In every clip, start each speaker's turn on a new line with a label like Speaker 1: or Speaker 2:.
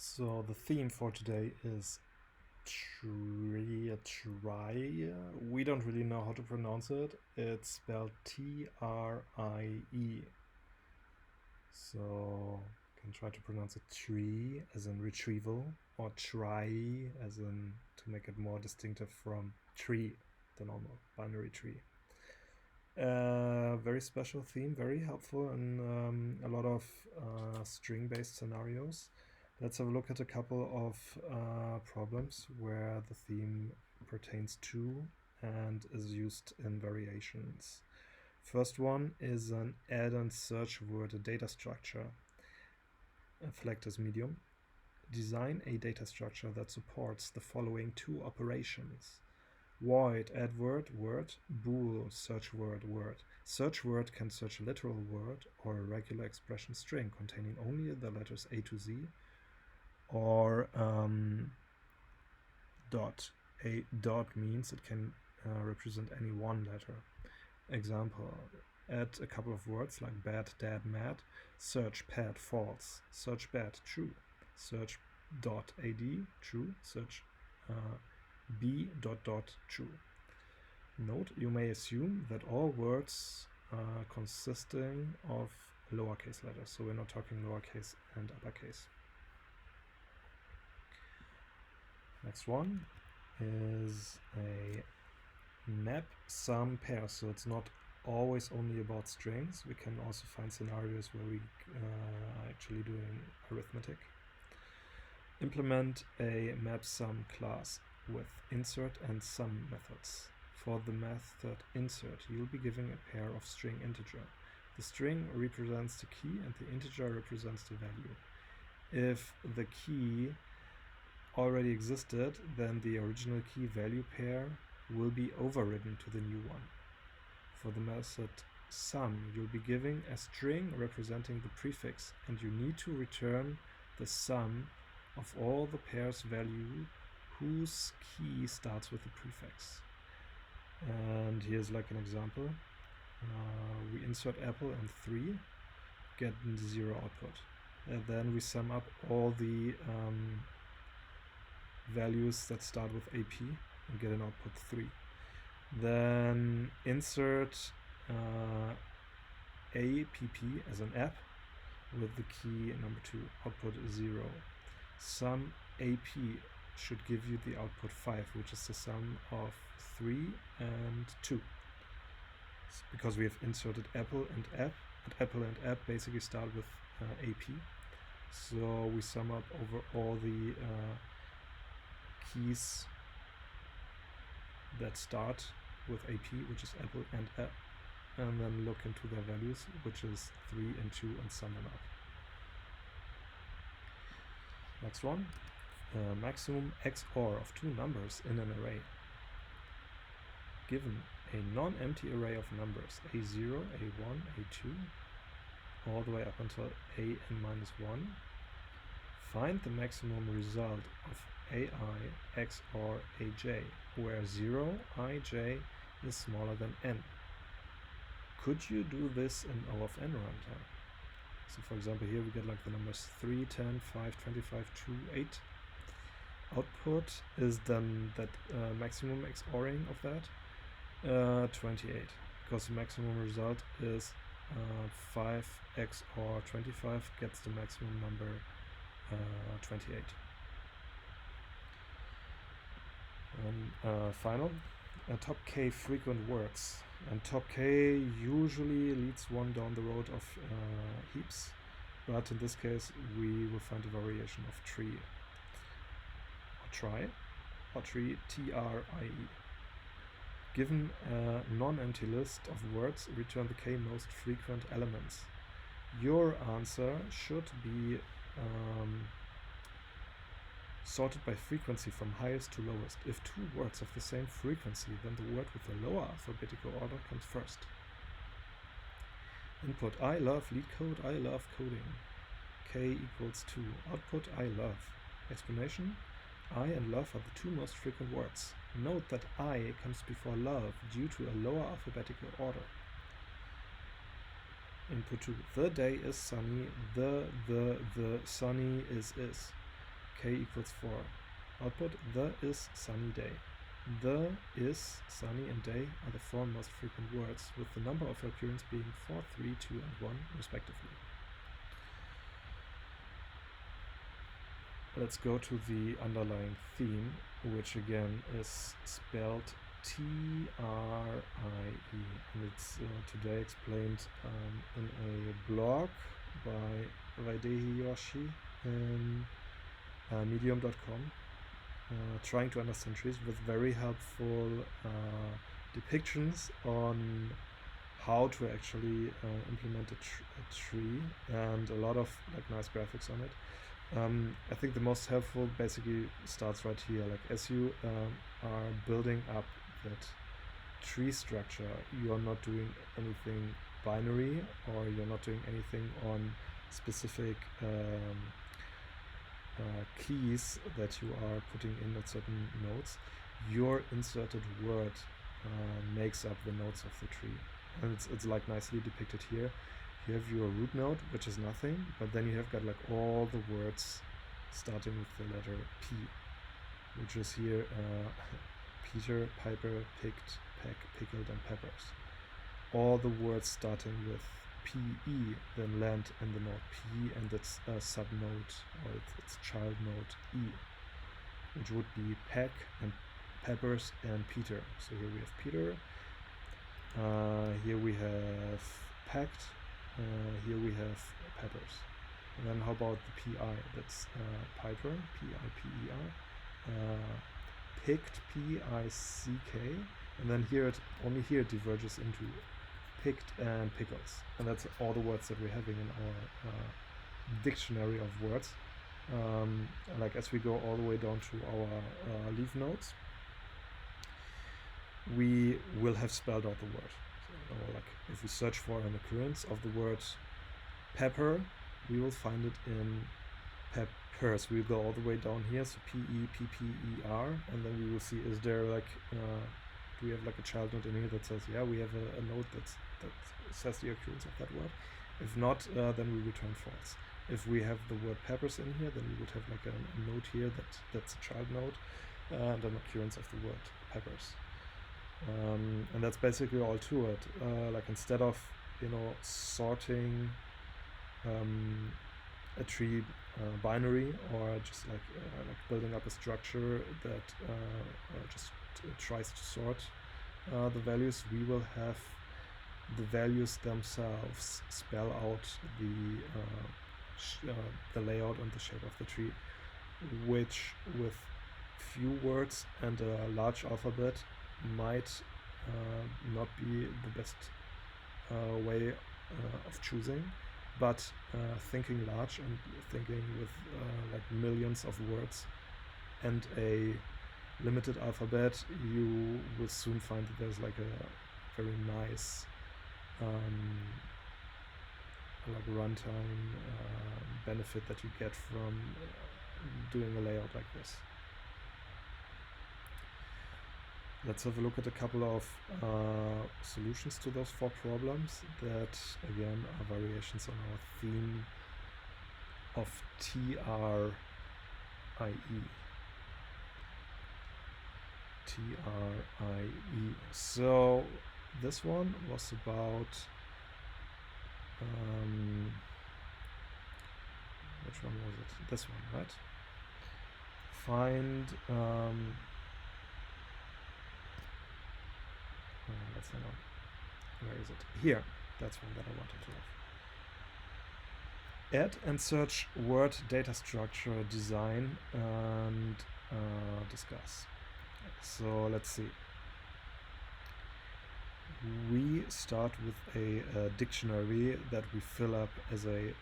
Speaker 1: So the theme for today is TRIE. We don't really know how to pronounce it. It's spelled T-R-I-E. So you can try to pronounce it tree as in retrieval, or try as in to make it more distinctive from tree, the normal binary tree. Very special theme, very helpful in a lot of string-based scenarios. Let's have a look at a couple of problems where the theme pertains to and is used in variations. First one is an add and search word data structure, flagged as medium. Design a data structure that supports the following two operations. Void add word, bool search word, word. Search word can search a literal word or a regular expression string containing only the letters A to Z, or dot. A dot means it can represent any one letter. Example, add a couple of words like bad, dad, mad. Search pad, false. Search bad, true. Search dot ad, true. Search b dot dot, true. Note, you may assume that all words are consisting of lowercase letters, so we're not talking lowercase and uppercase. Next one is a map sum pair, so it's not always only about strings. We can also find scenarios where we are actually doing arithmetic. Implement a map sum class with insert and sum methods. For the method insert, you'll be giving a pair of string integer. The string represents the key and the integer represents the value. If the key already existed, then the original key value pair will be overridden to the new one. For the method sum, you'll be giving a string representing the prefix, and you need to return the sum of all the pair's value whose key starts with the prefix. And here's like an example. We insert apple and 3, get 0 output. And then we sum up all the values that start with AP and get an output 3. Then insert APP as an app with the key number 2, output 0. Sum AP should give you the output 5, which is the sum of 3 and 2. It's because we have inserted apple and app, and apple and app basically start with AP. So we sum up over all the keys that start with AP, which is apple and app, and then look into their values, which is 3 and 2, and sum them up. Next one, maximum XOR of two numbers in an array. Given a non-empty array of numbers A0, A1, A2, all the way up until AN minus 1, find the maximum result of AI XOR AJ, where 0 IJ is smaller than n. Could you do this in O of n runtime? So for example, here we get like the numbers 3, 10, 5, 25, 2, 8. Output is then that maximum XORing of that, 28, because the maximum result is 5 XOR 25 gets the maximum number 28. Final, top k frequent words, and top k usually leads one down the road of heaps, but in this case we will find a variation of TRIE, or TRIE, TRIE. Given a non-empty list of words, return the k most frequent elements. Your answer should be sorted by frequency from highest to lowest. If two words have the same frequency, then the word with the lower alphabetical order comes first. Input, I love lead code, I love coding. K equals 2. Output, I love. Explanation, I and love are the two most frequent words. Note that I comes before love due to a lower alphabetical order. Input 2. The day is sunny. The sunny is. k equals 4. Output, the is sunny day. The, is, sunny, and day are the 4 most frequent words, with the number of occurrence being 4, 3, 2, and 1, respectively. Let's go to the underlying theme, which again is spelled TRIE, and it's today explained in a blog by Vaidehi Yoshi in medium.com, trying to understand trees, with very helpful depictions on how to actually implement a tree, and a lot of nice graphics on it. I think the most helpful basically starts right here. As you are building up that tree structure, you are not doing anything binary, or you're not doing anything on specific keys that you are putting in at certain nodes. Your inserted word makes up the nodes of the tree, and it's nicely depicted here. You have your root node, which is nothing, but then you have got all the words starting with the letter P, which is here Peter, Piper, picked, peck, pickled, and peppers. All the words starting with PE then land in the node P and its subnode, or its child node E, which would be peck and peppers and Peter. So here we have Peter, here we have pecked, here we have peppers. And then how about the PI? That's Piper, P-I-P-E-R, picked, P-I-C-K, and then here only here it diverges into picked and pickles, and that's all the words that we're having in our dictionary of words. As we go all the way down to our leaf nodes, we will have spelled out the word. So, if we search for an occurrence of the word pepper, we will find it in peppers. We'll go all the way down here, so P-E-P-P-E-R, and then we will see, is there do we have a child node in here that says, yeah, we have a node that says the occurrence of that word. If not, then we return false. If we have the word peppers in here, then we would have a node here that's a child node, and an occurrence of the word peppers. And that's basically all to it. Instead of sorting a tree binary, or just building up a structure that just tries to sort the values, we will have the values themselves spell out the layout and the shape of the tree, which with few words and a large alphabet might not be the best way of choosing, but thinking large and thinking with millions of words and a limited alphabet, you will soon find that there's a very nice runtime benefit that you get from doing a layout like this. Let's have a look at a couple of solutions to those 4 problems that again are variations on our theme of TRIE. TRIE. So this one was about which one was it? This one, right? Find let's hang on. Where is it? Here. That's one that I wanted to have. Add and search word data structure design and discuss. So let's see. We start with a dictionary that we fill up as a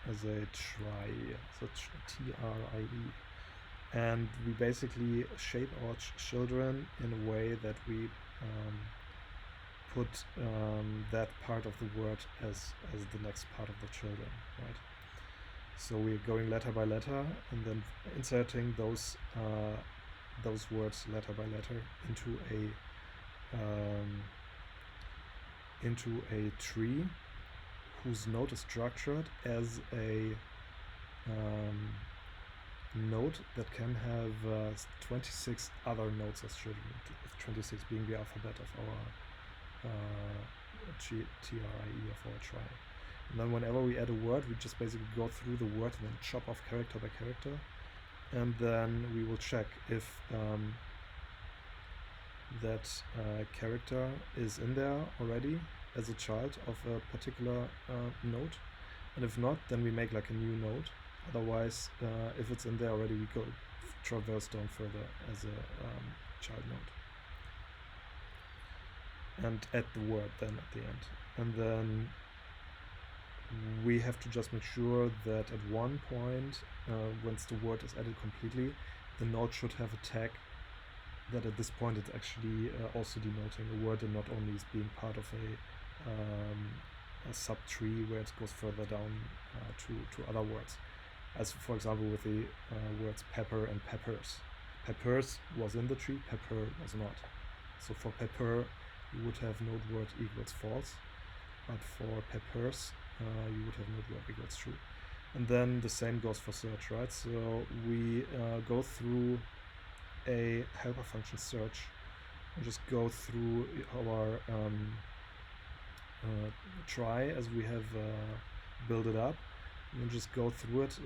Speaker 1: TRIE, so TRIE, and we basically shape our children in a way that we put that part of the word as the next part of the children, right? So we're going letter by letter and then inserting those words letter by letter into a tree whose node is structured as a node that can have 26 other nodes as children, 26 being the alphabet of our TRIE, of our TRIE. And then whenever we add a word, we just basically go through the word and then chop off character by character, and then we will check if that character is in there already as a child of a particular node, and if not, then we make like a new node. Otherwise, if it's in there already, we go traverse down further as a child node and add the word then at the end. And then we have to just make sure that at one point, once the word is added completely, the node should have a tag that at this point it's actually also denoting a word and not only is being part of a sub-tree where it goes further down to other words. As for example with the words pepper and peppers. Peppers was in the tree, pepper was not. So for pepper you would have node word equals false, but for peppers you would have node word equals true. And then the same goes for search, right? So we go through a helper function search and just go through our try as we have built it up, and then just go through it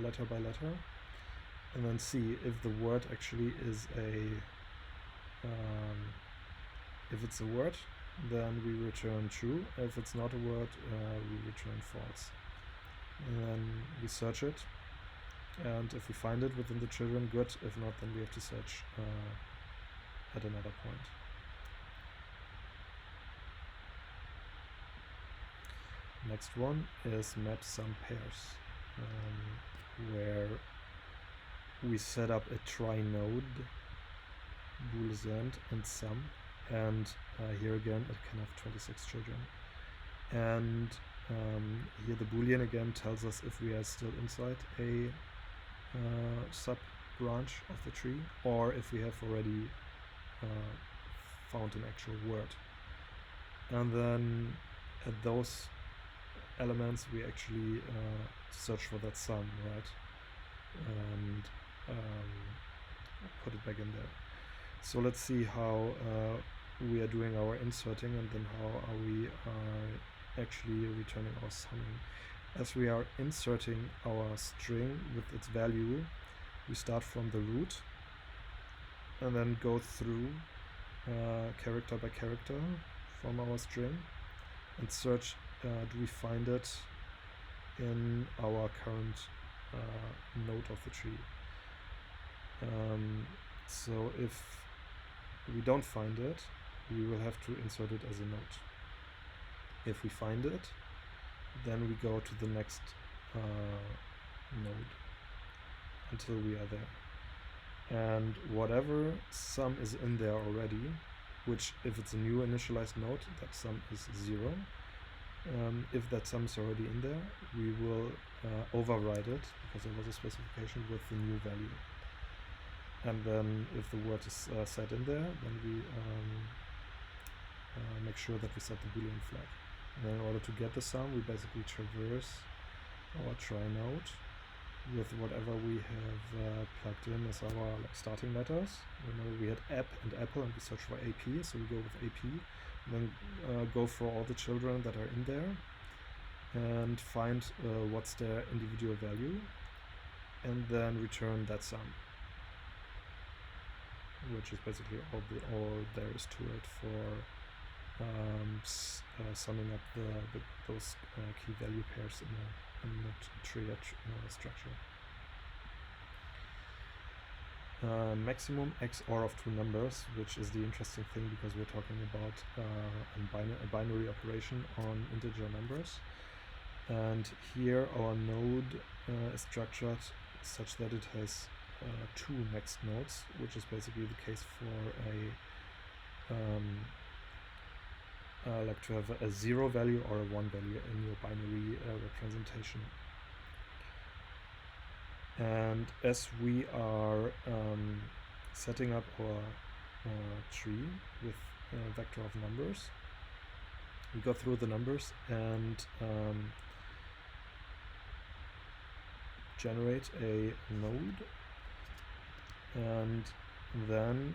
Speaker 1: letter by letter, and then see if the word actually is if it's a word, then we return true. If it's not a word, we return false. And then we search it, and if we find it within the children, good. If not, then we have to search at another point. Next one is map some pairs, where we set up a try node, boolean and sum, and here again it can have 26 children. And here the boolean again tells us if we are still inside a sub branch of the tree, or if we have already found an actual word. And then at those elements we actually search for that sum, right? And put it back in there. So let's see how we are doing our inserting, and then how are we actually returning our summing. As we are inserting our string with its value, we start from the root and then go through character by character from our string and search, do we find it in our current node of the tree. So if we don't find it, we will have to insert it as a node. If we find it, then we go to the next node until we are there. And whatever sum is in there already, which if it's a new initialized node, that sum is 0. If that sum is already in there, we will override it, because there was a specification, with the new value. And then if the word is set in there, then we make sure that we set the boolean flag. And then in order to get the sum, we basically traverse our try node with whatever we have plugged in as our starting letters. Remember we had app and apple, and we search for AP, so we go with AP, and then go for all the children that are in there and find what's their individual value, and then return that sum, which is basically all there is to it for summing up those key value pairs in the tree structure. Maximum XOR of two numbers, which is the interesting thing, because we're talking about a binary operation on integer numbers. And here our node is structured such that it has two next nodes, which is basically the case for like to have a 0 value or a 1 value in your binary representation. And as we are setting up our tree with a vector of numbers, we go through the numbers and generate a node and then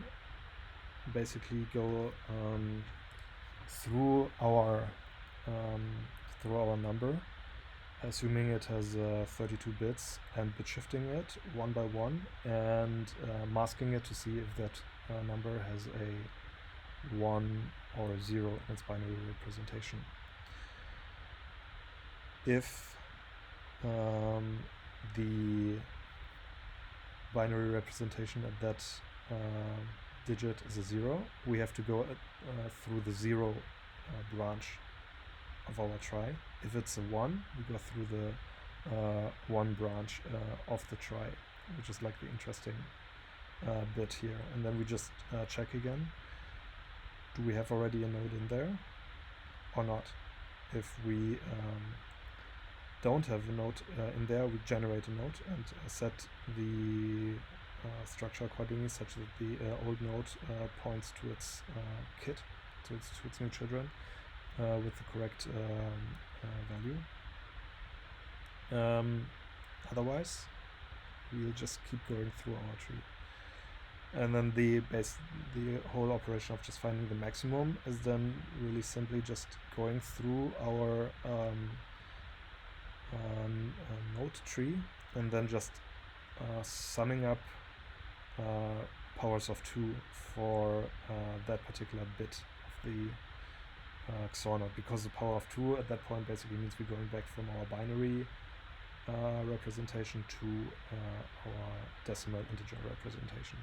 Speaker 1: basically go through our number, assuming it has 32 bits, and bit shifting it one by one and masking it to see if that number has a 1 or a 0 in its binary representation. If the binary representation at that digit is a 0, we have to go through the 0 branch of our trie. If it's a 1, we go through the 1 branch of the trie, which is like the interesting bit here. And then we just check again. Do we have already a node in there or not? If we don't have a node in there, we generate a node and set the structure accordingly, such that the old node points to its kid, to its new children, with the correct value. Otherwise, we'll just keep going through our tree. And then the whole operation of just finding the maximum is then really simply just going through our node tree and then just summing up powers of 2 for that particular bit of the XOR node, because the power of 2 at that point basically means we're going back from our binary representation to our decimal integer representation.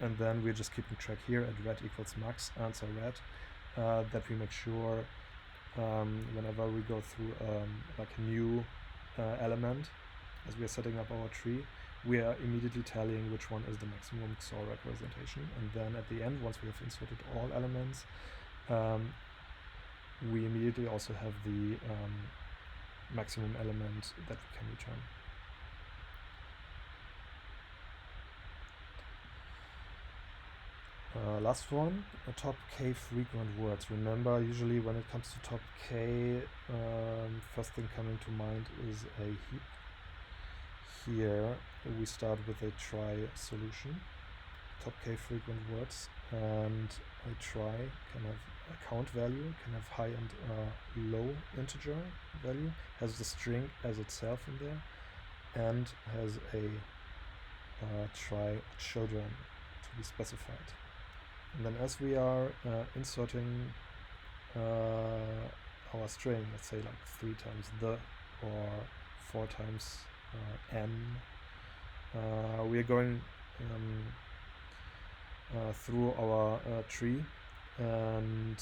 Speaker 1: And then we're just keeping track here at red equals max, answer red, that we make sure whenever we go through like a new element, as we are setting up our tree, we are immediately tallying which one is the maximum XOR representation. And then at the end, once we have inserted all elements, we immediately also have the maximum element that we can return. Last one, top k frequent words. Remember, usually when it comes to top k, first thing coming to mind is a heap. Here we start with a trie solution, top k frequent words, and a trie can have a count value, can have high and low integer value, has the string as itself in there, and has a trie children to be specified. And then as we are inserting our string, let's say like 3 times the or 4 times n, we are going through our tree and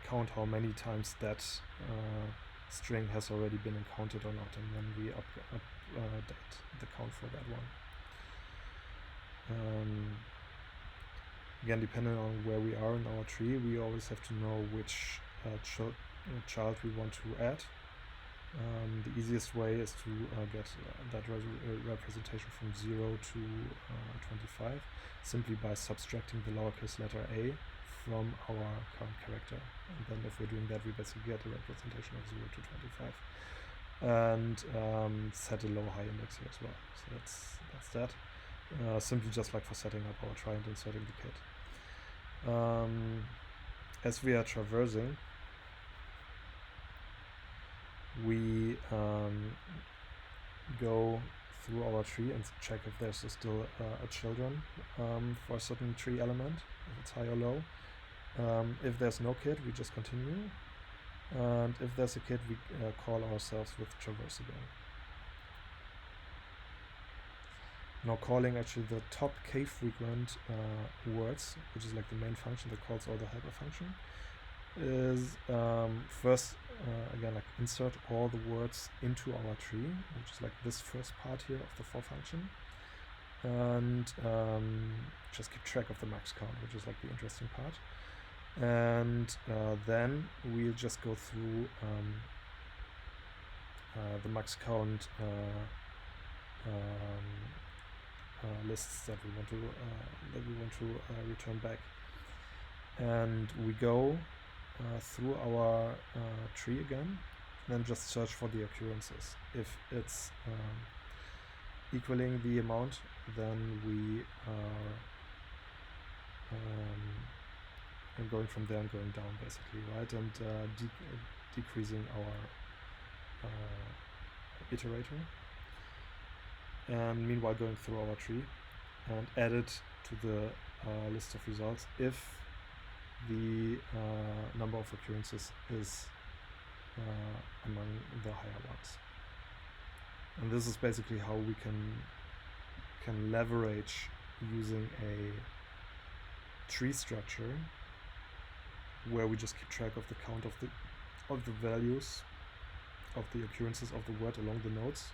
Speaker 1: count how many times that string has already been encountered or not, and then we update the count for that one. Again, depending on where we are in our tree, we always have to know which child we want to add. The easiest way is to get that representation from 0 to 25, simply by subtracting the lowercase letter a from our current character. And then if we're doing that, we basically get a representation of 0 to 25. And set a low-high index here as well. So that's that. Simply just like for setting up our trie and inserting the kit. As we are traversing, we go through our tree and check if there's still a children for a certain tree element, if it's high or low. If there's no kid, we just continue. And if there's a kid, we call ourselves with traverse again. Now calling actually the top k frequent words, which is like the main function that calls all the helper function, is first again like insert all the words into our tree, which is like this first part here of the for function, and just keep track of the max count, which is like the interesting part. And then we'll just go through the max count lists that we want to return back, and we go through our tree again then just search for the occurrences. If it's equaling the amount, then we are and going from there and going down basically, right? And decreasing our iterator. And meanwhile going through our tree and add it to the list of results if the number of occurrences is among the higher ones. And this is basically how we can leverage using a tree structure where we just keep track of the count of the values of the occurrences of the word along the nodes,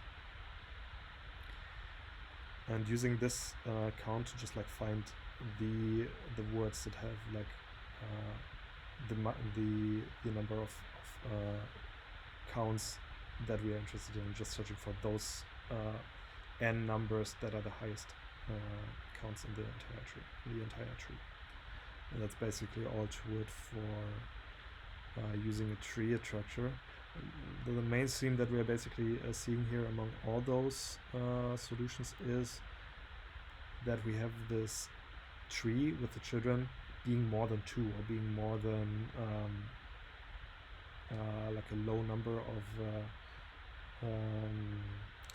Speaker 1: and using this count to just like find the words that have like the number of counts that we are interested in, just searching for those n numbers that are the highest counts in the entire tree. And that's basically all to it for using a tree structure. The main theme that we are basically seeing here among all those solutions is that we have this tree with the children being more than 2 or being more than like a low number of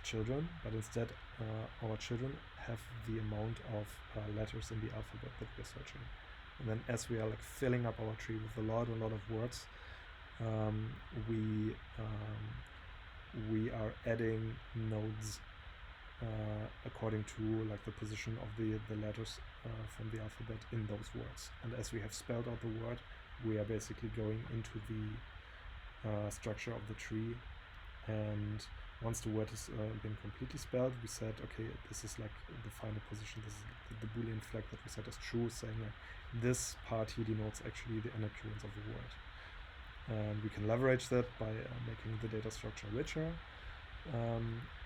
Speaker 1: children, but instead our children have the amount of letters in the alphabet that we're searching. And then as we are like filling up our tree with a lot of words, we are adding nodes according to like the position of the letters from the alphabet in those words. And as we have spelled out the word, we are basically going into the structure of the tree. And once the word has been completely spelled, we said, okay, this is like the final position. This is the Boolean flag that we set as true, saying like this part here denotes actually the n occurrence of the word. And we can leverage that by making the data structure richer,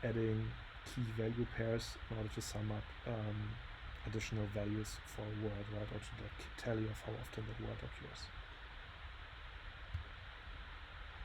Speaker 1: adding key value pairs in order to sum up additional values for a word, right, or to like keep tally of how often that word occurs.